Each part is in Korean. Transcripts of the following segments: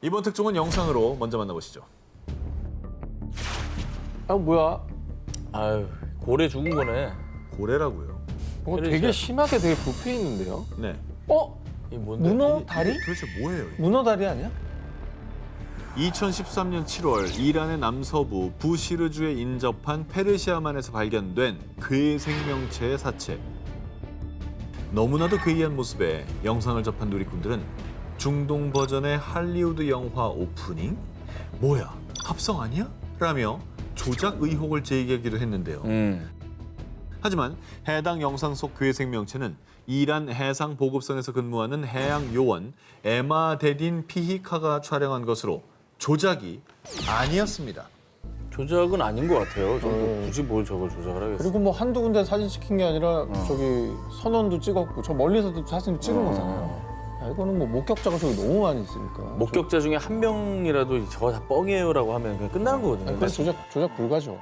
이번 특종은 영상으로 먼저 만나보시죠. 아 뭐야? 아유, 고래 죽은 거네. 고래라고요? 되게 심하게 되게 부패 있는데요. 네. 이 뭔데? 문어 다리? 도대체 뭐예요? 문어 다리 아니야? 2013년 7월 이란의 남서부 부시르주에 인접한 페르시아만에서 발견된 괴 생명체의 사체. 너무나도 괴이한 모습에 영상을 접한 누리꾼들은 중동 버전의 할리우드 영화 오프닝? 뭐야, 합성 아니야? 라며 조작 의혹을 제기하기도 했는데요. 하지만 해당 영상 속 괴 생명체는 이란 해상 보급선에서 근무하는 해양 요원 에마데딘 피히카가 촬영한 것으로 조작이 아니었습니다. 조작은 아닌 것 같아요. 저도 굳이 뭘 저걸 조작을 하겠어요. 그리고 뭐 한두 군데 사진 찍힌 게 아니라 저기 선원도 찍었고 저 멀리서도 사진 찍은 거잖아요. 야, 이거는 뭐 목격자가 저기 너무 많이 있으니까. 목격자 중에 한 명이라도 저거 다 뻥이에요라고 하면 그냥 끝나는 거거든요. 그건 조작 불가죠.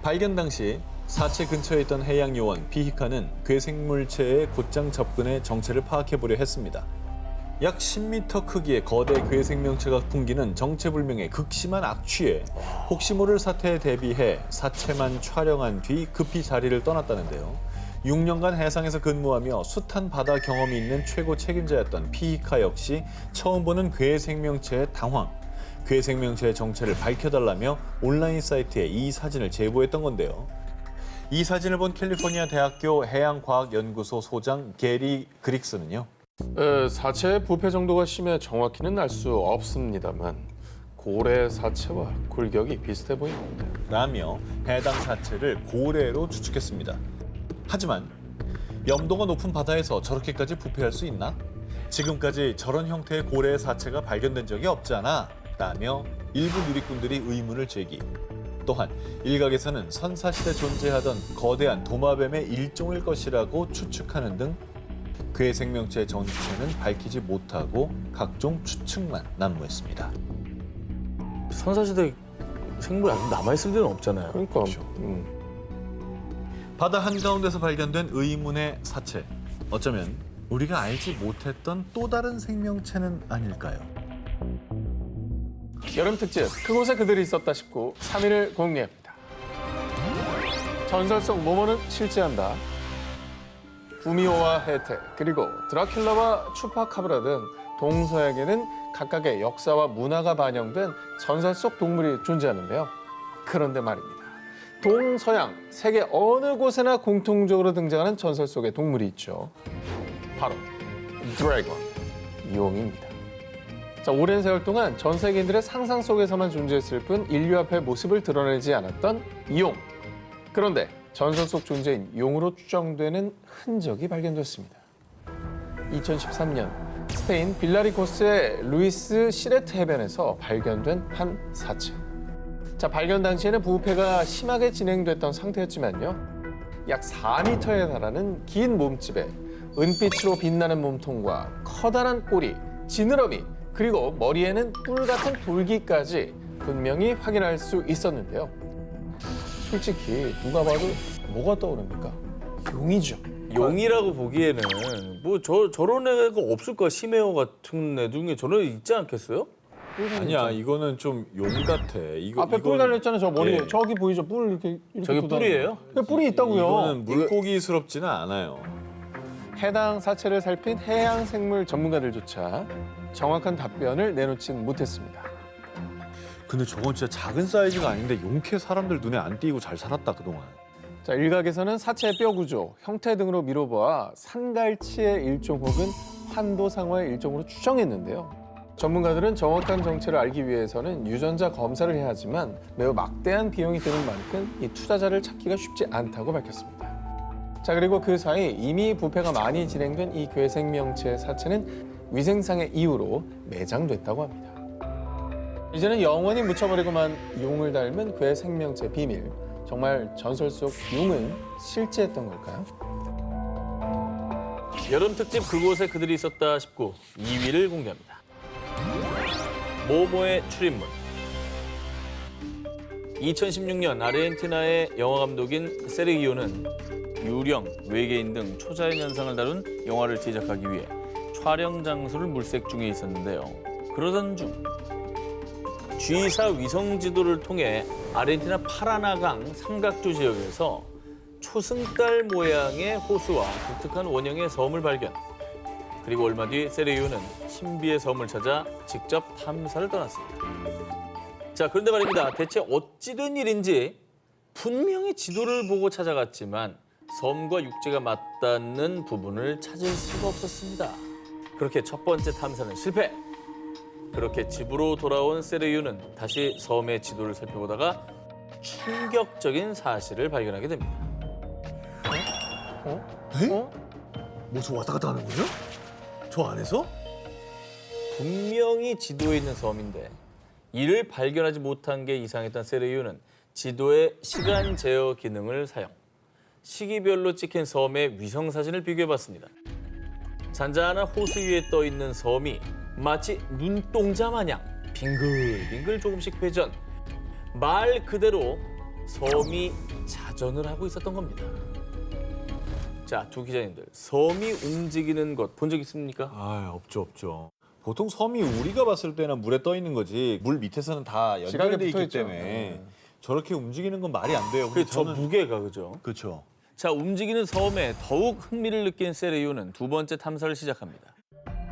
발견 당시 사체 근처에 있던 해양 요원 피히카는 괴 생물체의 곧장 접근해 정체를 파악해보려 했습니다. 약 10m 크기의 거대 괴 생명체가 풍기는 정체불명의 극심한 악취에 혹시 모를 사태에 대비해 사체만 촬영한 뒤 급히 자리를 떠났다는데요. 6년간 해상에서 근무하며 숱한 바다 경험이 있는 최고 책임자였던 피히카 역시 처음 보는 괴 생명체의 당황. 괴 생명체의 정체를 밝혀달라며 온라인 사이트에 이 사진을 제보했던 건데요. 이 사진을 본 캘리포니아 대학교 해양과학연구소 소장 게리 그릭스는요. 사체의 부패 정도가 심해 정확히는 알 수 없습니다만 고래 사체와 굴격이 비슷해 보입니다. 라며 해당 사체를 고래로 추측했습니다. 하지만 염도가 높은 바다에서 저렇게까지 부패할 수 있나? 지금까지 저런 형태의 고래의 사체가 발견된 적이 없잖아. 라며 일부 누리꾼들이 의문을 제기. 또한 일각에서는 선사시대 존재하던 거대한 도마뱀의 일종일 것이라고 추측하는 등 괴 생명체의 정체는 밝히지 못하고 각종 추측만 난무했습니다. 선사시대 생물이 아직 남아있을 리는 없잖아요. 그러니까. 그렇죠. 바다 한가운데서 발견된 의문의 사체. 어쩌면 우리가 알지 못했던 또 다른 생명체는 아닐까요? 여름 특집 그곳에 그들이 있었다 싶고 3위를 공개합니다. 전설 속 모모는 실제한다. 구미호와 해태 그리고 드라큘라와 추파카브라 등 동서양에는 각각의 역사와 문화가 반영된 전설 속 동물이 존재하는데요. 그런데 말입니다. 동서양 세계 어느 곳에나 공통적으로 등장하는 전설 속의 동물이 있죠. 바로 드래곤, 용입니다. 자, 오랜 세월 동안 전 세계인들의 상상 속에서만 존재했을 뿐 인류 앞에 모습을 드러내지 않았던 용. 그런데 전설 속 존재인 용으로 추정되는 흔적이 발견됐습니다. 2013년 스페인 빌라리코스의 루이스 시레트 해변에서 발견된 한 사체. 자, 발견 당시에는 부패가 심하게 진행됐던 상태였지만요. 약 4m에 달하는 긴 몸집에 은빛으로 빛나는 몸통과 커다란 꼬리, 지느러미, 그리고 머리에는 뿔 같은 돌기까지 분명히 확인할 수 있었는데요. 솔직히 누가 봐도 뭐가 떠오릅니까? 용이죠. 용이라고 보기에는 뭐 저런 애가 없을 거야. 심해어 같은 애 중에 저런 애 있지 않겠어요? 아니야, 이거는 좀 용 같아. 앞에 뿔 달렸잖아요, 저 머리에. 예. 저기 보이죠? 뿔 이렇게 저게 돋아있는 뿔이에요? 거. 뿔이 있다고요. 이거는 물고기스럽지는 않아요. 해당 사체를 살핀 해양생물 전문가들조차 정확한 답변을 내놓진 못했습니다. 근데 저건 진짜 작은 사이즈가 아닌데 용케 사람들 눈에 안 띄고 잘 살았다 그동안. 자, 일각에서는 사체의 뼈 구조, 형태 등으로 미뤄보아 산갈치의 일종 혹은 환도상어의 일종으로 추정했는데요. 전문가들은 정확한 정체를 알기 위해서는 유전자 검사를 해야 하지만 매우 막대한 비용이 드는 만큼 이 투자자를 찾기가 쉽지 않다고 밝혔습니다. 자, 그리고 그 사이 이미 부패가 많이 진행된 이 괴생명체의 사체는 위생상의 이유로 매장됐다고 합니다. 이제는 영원히 묻혀버리고만 용을 닮은 괴생명체 비밀. 정말 전설 속 용은 실제했던 걸까요? 여름 특집 그곳에 그들이 있었다 싶고 2위를 공개합니다. 모모의 출입문. 2016년 아르헨티나의 영화 감독인 세르기오는 유령, 외계인 등 초자연 현상을 다룬 영화를 제작하기 위해 촬영 장소를 물색 중에 있었는데요. 그러던 중 G사 위성 지도를 통해 아르헨티나 파라나강 삼각주 지역에서 초승달 모양의 호수와 독특한 원형의 섬을 발견. 그리고 얼마 뒤 세르기오는 신비의 섬을 찾아 직접 탐사를 떠났습니다. 자, 그런데 말입니다. 대체 어찌 된 일인지 분명히 지도를 보고 찾아갔지만 섬과 육지가 맞닿는 부분을 찾을 수가 없었습니다. 그렇게 첫 번째 탐사는 실패. 그렇게 집으로 돌아온 세르기오는 다시 섬의 지도를 살펴보다가 충격적인 사실을 발견하게 됩니다. 뭐 저 왔다 갔다 하는 거죠? 저 안에서? 분명히 지도에 있는 섬인데 이를 발견하지 못한 게 이상했던 세르기오는 지도의 시간 제어 기능을 사용. 시기별로 찍힌 섬의 위성 사진을 비교해봤습니다. 잔잔한 호수 위에 떠 있는 섬이 마치 눈동자 마냥 빙글빙글 조금씩 회전. 말 그대로 섬이 자전을 하고 있었던 겁니다. 자, 두 기자님들, 섬이 움직이는 것 본 적 있습니까? 아, 없죠. 보통 섬이 우리가 봤을 때는 물에 떠 있는 거지 물 밑에서는 다 지각에 연결돼 있기 붙어있죠. 때문에 저렇게 움직이는 건 말이 안 돼요. 그 저 무게가 그죠? 그렇죠. 자, 움직이는 섬에 더욱 흥미를 느낀 세르기오는 두 번째 탐사를 시작합니다.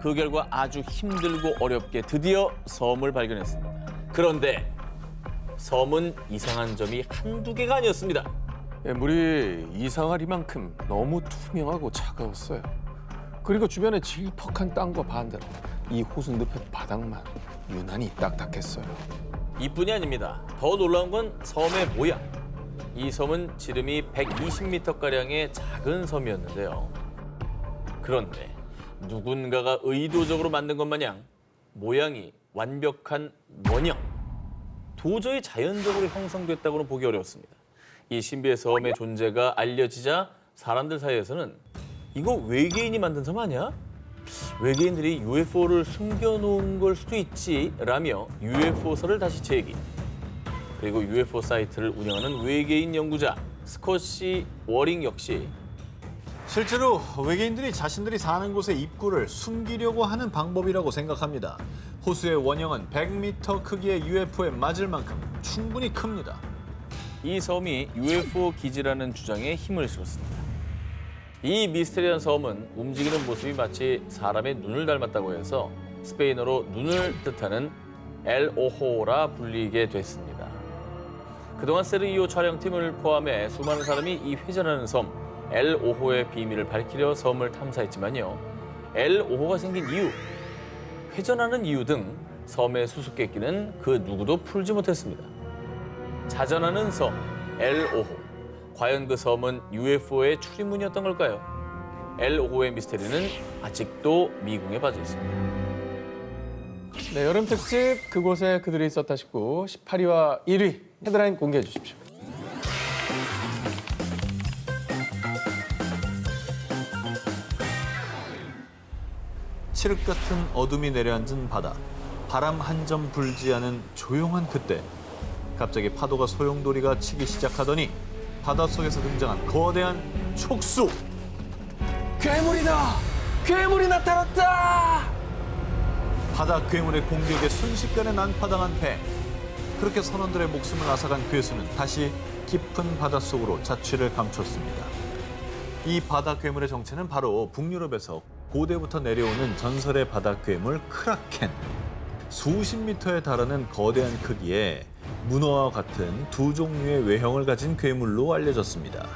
그 결과 아주 힘들고 어렵게 드디어 섬을 발견했습니다. 그런데 섬은 이상한 점이 한두 개가 아니었습니다. 예, 물이 이상하리만큼 너무 투명하고 차가웠어요. 그리고 주변에 질퍽한 땅과 반대로 이 호수 늪의 바닥만 유난히 딱딱했어요. 이뿐이 아닙니다. 더 놀라운 건 섬의 모양. 이 섬은 지름이 120m가량의 작은 섬이었는데요. 그런데 누군가가 의도적으로 만든 것 마냥 모양이 완벽한 원형. 도저히 자연적으로 형성됐다고는 보기 어려웠습니다. 이 신비의 섬의 존재가 알려지자 사람들 사이에서는 이거 외계인이 만든 섬 아니야? 외계인들이 UFO를 숨겨놓은 걸 수도 있지라며 UFO설을 다시 제기. 그리고 UFO 사이트를 운영하는 외계인 연구자 스콧시 워링 역시 실제로 외계인들이 자신들이 사는 곳의 입구를 숨기려고 하는 방법이라고 생각합니다. 호수의 원형은 100m 크기의 UFO에 맞을 만큼 충분히 큽니다. 이 섬이 UFO 기지라는 주장에 힘을 실었습니다. 이 미스테리한 섬은 움직이는 모습이 마치 사람의 눈을 닮았다고 해서 스페인어로 눈을 뜻하는 엘 오호라 불리게 됐습니다. 그동안 세르기오 촬영팀을 포함해 수많은 사람이 이 회전하는 섬 엘 오호의 비밀을 밝히려 섬을 탐사했지만요. 엘 오호가 생긴 이유, 회전하는 이유 등 섬의 수수께끼는 그 누구도 풀지 못했습니다. 자전하는 섬, 엘 오호. 과연 그 섬은 UFO의 출입문이었던 걸까요? 엘 오호의 미스테리는 아직도 미궁에 빠져 있습니다. 네, 여름 특집 그곳에 그들이 있었다 싶고 18위와 1위 헤드라인 공개해 주십시오. 칠흑 같은 어둠이 내려앉은 바다. 바람 한 점 불지 않은 조용한 그때. 갑자기 파도가 소용돌이가 치기 시작하더니 바닷속에서 등장한 거대한 촉수. 괴물이다! 괴물이 나타났다! 바다 괴물의 공격에 순식간에 난파당한 배. 그렇게 선원들의 목숨을 앗아간 괴수는 다시 깊은 바닷속으로 자취를 감췄습니다. 이 바다 괴물의 정체는 바로 북유럽에서 고대부터 내려오는 전설의 바다 괴물 크라켄. 수십 미터에 달하는 거대한 크기에 문어와 같은 두 종류의 외형을 가진 괴물로 알려졌습니다.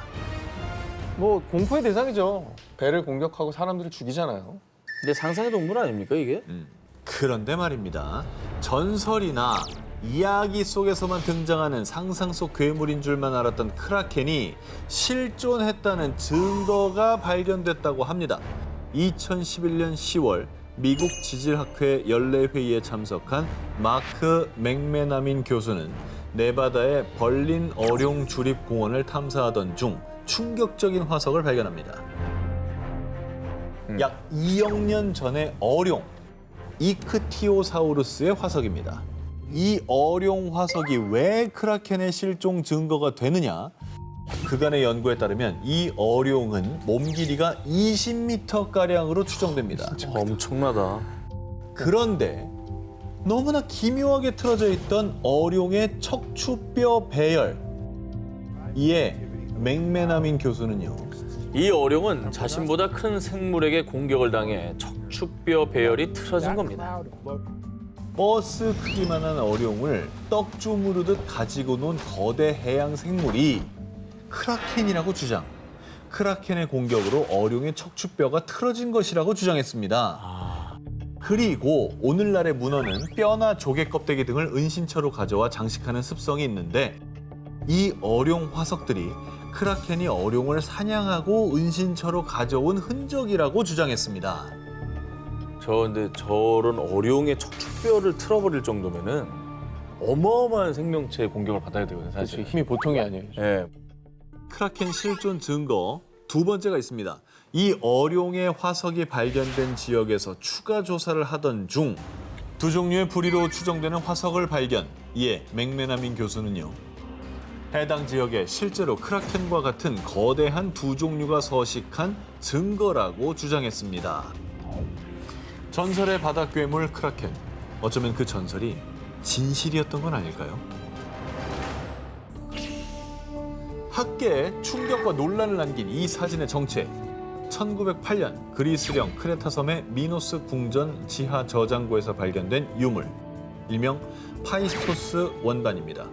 뭐 공포의 대상이죠. 배를 공격하고 사람들을 죽이잖아요. 근데 상상의 동물 아닙니까, 이게? 그런데 말입니다. 전설이나 이야기 속에서만 등장하는 상상 속 괴물인 줄만 알았던 크라켄이 실존했다는 증거가 발견됐다고 합니다. 2011년 10월 미국 지질학회 연례회의에 참석한 마크 맥메나민 교수는 네바다의 벌린 어룡 주립공원을 탐사하던 중 충격적인 화석을 발견합니다. 약 2억 년 전의 어룡, 이크티오사우루스의 화석입니다. 이 어룡 화석이 왜 크라켄의 실종 증거가 되느냐? 그간의 연구에 따르면 이 어룡은 몸 길이가 20m가량으로 추정됩니다. 엄청나다. 그런데 너무나 기묘하게 틀어져 있던 어룡의 척추뼈 배열. 이에 맥메나민 교수는요. 이 어룡은 자신보다 큰 생물에게 공격을 당해 척추뼈 배열이 틀어진 겁니다. 버스 크기만한 어룡을 떡주무르듯 가지고 논 거대 해양 생물이 크라켄이라고 주장. 크라켄의 공격으로 어룡의 척추뼈가 틀어진 것이라고 주장했습니다. 그리고 오늘날의 문어는 뼈나 조개 껍데기 등을 은신처로 가져와 장식하는 습성이 있는데 이 어룡 화석들이 크라켄이 어룡을 사냥하고 은신처로 가져온 흔적이라고 주장했습니다. 근데 저런 어룡의 척추뼈를 틀어버릴 정도면은 어마어마한 생명체의 공격을 받아야 되거든요, 사실. 힘이 보통이 아니에요. 예. 크라켄 실존 증거 두 번째가 있습니다. 이 어룡의 화석이 발견된 지역에서 추가 조사를 하던 중 두 종류의 부리로 추정되는 화석을 발견. 이에 맥메나민 교수는요. 해당 지역에 실제로 크라켄과 같은 거대한 두 종류가 서식한 증거라고 주장했습니다. 전설의 바다 괴물 크라켄. 어쩌면 그 전설이 진실이었던 건 아닐까요? 학계에 충격과 논란을 남긴 이 사진의 정체. 1908년 그리스령 크레타섬의 미노스 궁전 지하 저장고에서 발견된 유물. 일명 파이스토스 원반입니다.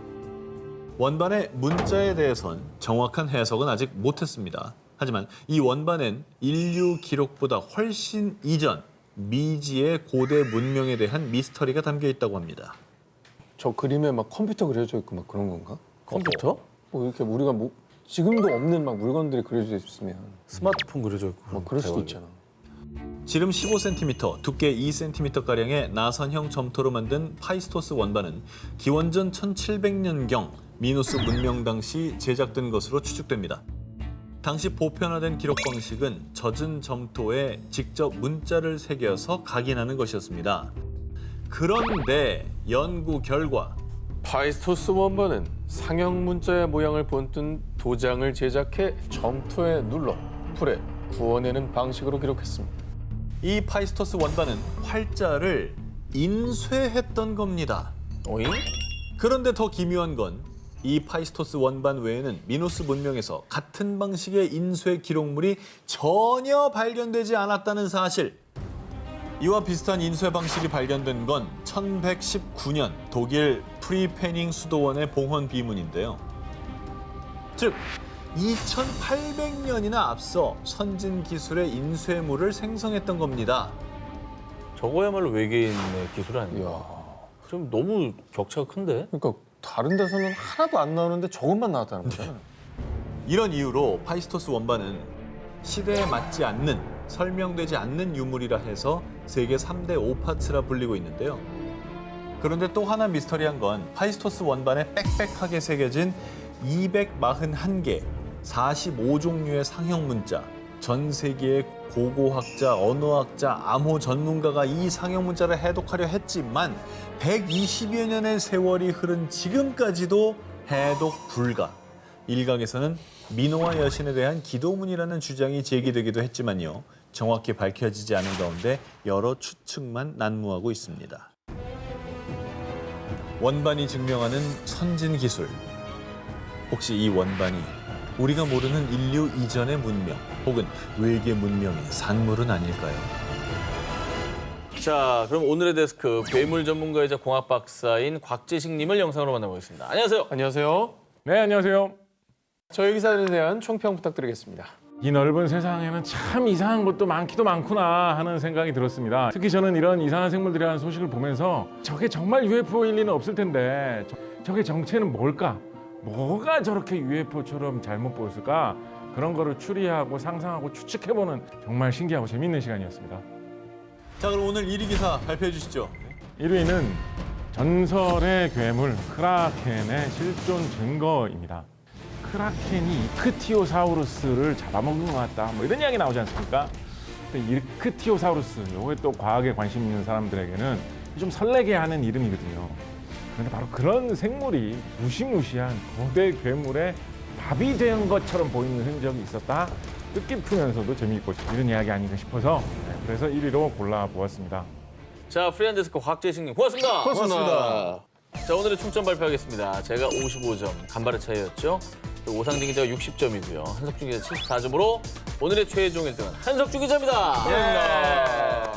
원반의 문자에 대해선 정확한 해석은 아직 못했습니다. 하지만 이 원반엔 인류 기록보다 훨씬 이전 미지의 고대 문명에 대한 미스터리가 담겨 있다고 합니다. 저 그림에 막 컴퓨터 그려져 있고 막 그런 건가? 컴퓨터? 뭐 이렇게 우리가 뭐 지금도 없는 막 물건들이 그려져 있으면 스마트폰 그려져 있고. 뭐 그럴 수도 대박이네. 있잖아. 지름 15cm, 두께 2cm가량의 나선형 점토로 만든 파이스토스 원반은 기원전 1700년경 미노스 문명 당시 제작된 것으로 추측됩니다. 당시 보편화된 기록 방식은 젖은 점토에 직접 문자를 새겨서 각인하는 것이었습니다. 그런데 연구 결과 파이스토스 원반은 상형 문자의 모양을 본뜬 도장을 제작해 점토에 눌러 풀에 구워내는 방식으로 기록했습니다. 이 파이스토스 원반은 활자를 인쇄했던 겁니다. 어잉? 그런데 더 기묘한 건 이 파이스토스 원반 외에는 미노스 문명에서 같은 방식의 인쇄 기록물이 전혀 발견되지 않았다는 사실. 이와 비슷한 인쇄 방식이 발견된 건 1119년 독일 프리페닝 수도원의 봉헌 비문인데요. 즉 2800년이나 앞서 선진 기술의 인쇄물을 생성했던 겁니다. 저거야말로 외계인의 기술 아니에요? 이야, 좀 너무 격차가 큰데? 그러니까 다른 데서는 하나도 안 나오는데 저것만 나왔다는 거잖아. 이런 이유로 파이스토스 원반은 시대에 맞지 않는, 설명되지 않는 유물이라 해서 세계 3대 오파츠라 불리고 있는데요. 그런데 또 하나 미스터리한 건 파이스토스 원반에 빽빽하게 새겨진 241개, 45종류의 상형 문자. 전 세계의 고고학자, 언어학자, 암호 전문가가 이 상형 문자를 해독하려 했지만 120여 년의 세월이 흐른 지금까지도 해독 불가. 일각에서는 민호와 여신에 대한 기도문이라는 주장이 제기되기도 했지만요. 정확히 밝혀지지 않은 가운데 여러 추측만 난무하고 있습니다. 원반이 증명하는 선진 기술. 혹시 이 원반이 우리가 모르는 인류 이전의 문명 혹은 외계 문명의 산물은 아닐까요? 자, 그럼 오늘의 데스크 괴물 전문가이자 공학 박사인 곽재식님을 영상으로 만나보겠습니다. 안녕하세요. 안녕하세요. 네, 안녕하세요. 저희 기사에 대한 총평 부탁드리겠습니다. 이 넓은 세상에는 참 이상한 것도 많기도 많구나 하는 생각이 들었습니다. 특히 저는 이런 이상한 생물들이라는 소식을 보면서 저게 정말 UFO일 리는 없을 텐데 저게 정체는 뭘까? 뭐가 저렇게 UFO처럼 잘못 보였을까? 그런 거를 추리하고 상상하고 추측해보는 정말 신기하고 재밌는 시간이었습니다. 자, 그럼 오늘 1위 기사 발표해 주시죠. 1위는 전설의 괴물 크라켄의 실존 증거입니다. 크라켄이 이크티오사우루스를 잡아먹는 것 같다. 뭐 이런 이야기 나오지 않습니까? 근데 이크티오사우루스, 이게 또 과학에 관심 있는 사람들에게는 좀 설레게 하는 이름이거든요. 그런데 바로 그런 생물이 무시무시한 거대 괴물의 밥이 된 것처럼 보이는 흔적이 있었다. 뜻깊으면서도 재미있고 이런 이야기 아닌가 싶어서 그래서 1위로 골라보았습니다. 자, 프리한 데스크 곽재식님 고맙습니다. 고맙습니다. 자, 오늘의 총점 발표하겠습니다. 제가 55점, 간발의 차이였죠. 오상진 기자가 60점이고요. 한석준 기자 74점으로 오늘의 최종 1등은 한석준 기자입니다.